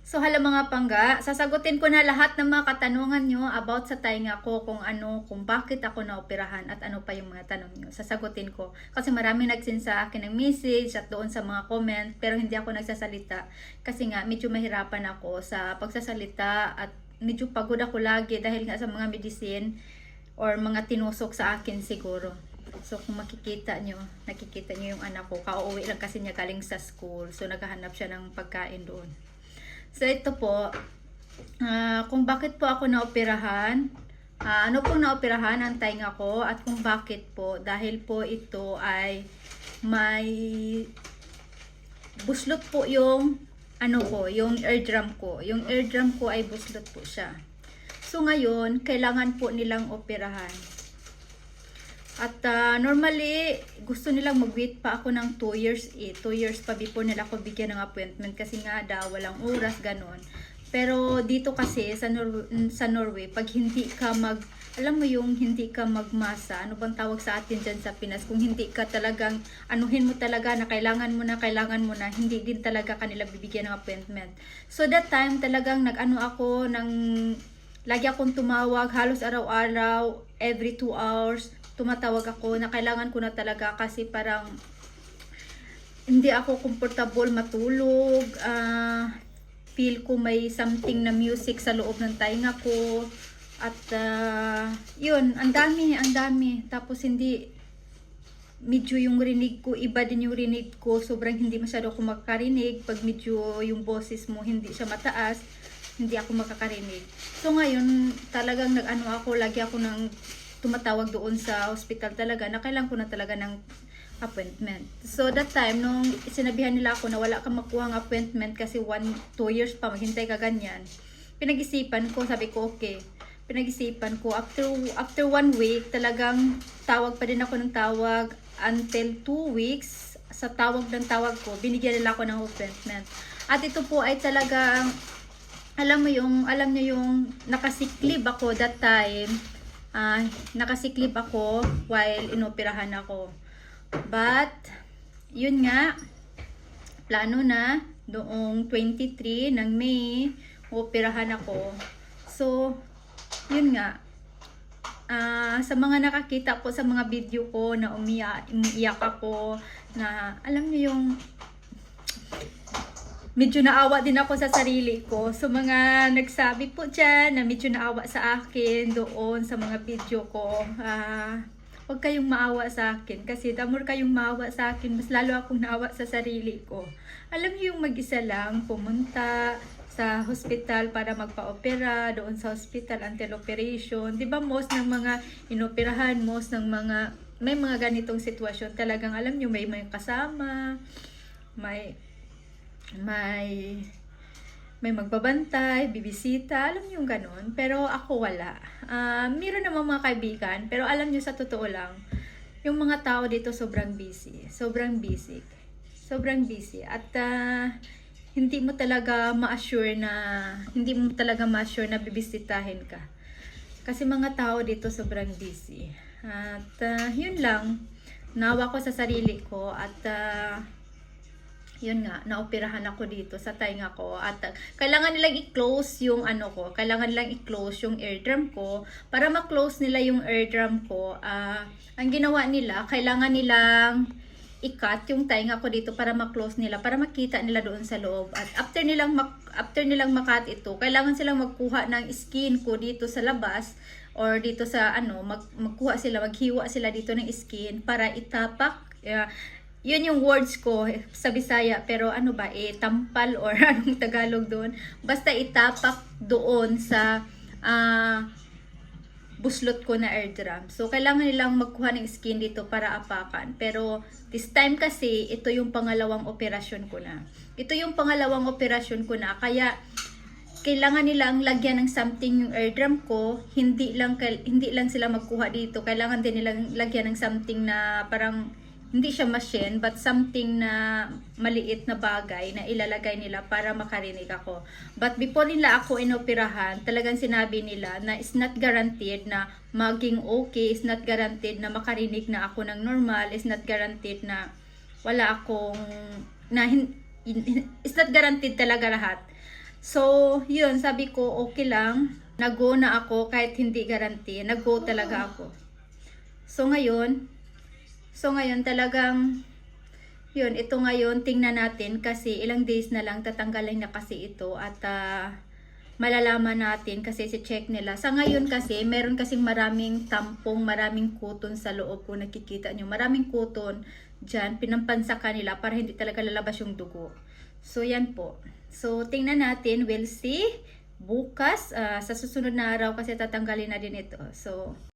So hala mga pangga, sasagutin ko na lahat ng mga katanungan nyo about sa tainga ko, kung bakit ako naoperahan at ano pa yung mga tanong nyo. Sasagutin ko. Kasi maraming nagsin sa akin ng message at doon sa mga comment, pero hindi ako nagsasalita. Kasi nga, medyo mahirapan ako sa pagsasalita at medyo pagod ako lagi dahil nga sa mga medicine or mga tinusok sa akin siguro. So kung nakikita nyo yung anak ko, kauuwi lang kasi niya galing sa school. So naghahanap siya ng pagkain doon. So ito po, kung bakit po ako naoperahan, ano pong naoperahan ang tainga ko at kung bakit po, dahil po ito ay may buslot po yung yung eardrum ko. Yung eardrum ko ay buslot po siya. So ngayon, kailangan po nilang operahan. At normally, gusto nilang mag-wait pa ako ng 2 years 2 years pa before nila ako bigyan ng appointment kasi nga daw walang oras, ganon. Pero dito kasi sa Norway, pag hindi ka alam mo yung hindi ka magmasa, ano bang tawag sa atin dyan sa Pinas, kung hindi ka talagang, anuhin mo talaga na kailangan mo na, hindi din talaga kanila bibigyan ng appointment. So that time, talagang nag-ano ako, lagi akong tumawag, halos araw-araw, every 2 hours, tumatawag ako na kailangan ko na talaga kasi parang hindi ako comfortable matulog. Feel ko may something na music sa loob ng tainga ko. At yun, ang dami. Tapos hindi, medyo yung rinig ko, iba din yung rinig ko. Sobrang hindi masyado ako makakarinig. Pag medyo yung boses mo hindi siya mataas, hindi ako makakarinig. So ngayon, talagang lagi ako tumatawag doon sa hospital talaga na kailangan ko na talaga ng appointment. So that time, nung sinabihan nila ako na wala kang makuha ng appointment kasi 1-2 years pa, maghintay ka ganyan, pinag-isipan ko, sabi ko okay. Pinag-isipan ko, after 1 week, talagang tawag pa din ako ng tawag until 2 weeks. Sa tawag ng tawag ko, binigyan nila ako ng appointment. At ito po ay talagang, alam niyo yung nakasiklib ako that time. Nakasiklib ako while inoperahan ako. But, yun nga, plano na, noong 23 ng May, operahan ako. So, yun nga, sa mga nakakita po sa mga video ko na umiiyak ako, na alam niyo yung medyo naawa din ako sa sarili ko. So mga nagsabi po dyan na medyo naawa sa akin doon sa mga video ko, huwag kayong maawa sa akin. Kasi the more kayong maawa sa akin, mas lalo akong naawa sa sarili ko. Alam niyo yung mag-isa lang pumunta sa hospital para magpa-opera, doon sa hospital until operation. Diba most ng mga inoperahan, may mga ganitong sitwasyon. Talagang alam niyo may kasama, may magbabantay, bibisita, alam niyo yung ganun. Pero ako wala. Meron naman mga kaibigan, pero alam niyo sa totoo lang, yung mga tao dito sobrang busy. Sobrang busy. At hindi mo talaga ma-assure na bibisitahin ka. Kasi mga tao dito sobrang busy. At yun lang, nawa ko sa sarili ko at yun nga, naoperahan ako dito sa tainga ko at kailangan nilang i-close yung kailangan nilang i-close yung eardrum ko. Para ma-close nila yung eardrum ko, ang ginawa nila, kailangan nilang i-cut yung tainga ko dito para ma-close nila, para makita nila doon sa loob. At after nilang makat ito, kailangan silang magkuha ng skin ko dito sa labas or dito sa maghiwa sila dito ng skin para itapak. Yun yung words ko sa Bisaya, pero tampal or anong Tagalog doon. Basta itapak doon sa buslot ko na eardrum. So, kailangan nilang magkuha ng skin dito para apakan. Pero, this time kasi, ito yung pangalawang operasyon ko na. Kaya, kailangan nilang lagyan ng something yung eardrum ko. Hindi lang sila magkuha dito. Kailangan din nilang lagyan ng something na parang hindi siya machine, but something na maliit na bagay na ilalagay nila para makarinig ako. But before nila ako inoperahan, talagang sinabi nila na it's not guaranteed na maging okay, it's not guaranteed na makarinig na ako ng normal, it's not guaranteed na wala akong, it's not guaranteed talaga lahat. So, yun, sabi ko, okay lang. Nag-go na ako kahit hindi guarantee. Nag-go talaga ako. So, ngayon talagang, yun, ito ngayon, tingnan natin kasi ilang days na lang tatanggalin na kasi ito at malalaman natin kasi si-check nila. Sa ngayon kasi, meron kasing maraming tampong, maraming kuton sa loob kung nakikita nyo. Maraming kuton dyan, pinampansa kanila para hindi talaga lalabas yung dugo. So, yan po. So, tingnan natin, we'll see bukas, sa susunod na araw kasi tatanggalin na din ito. So,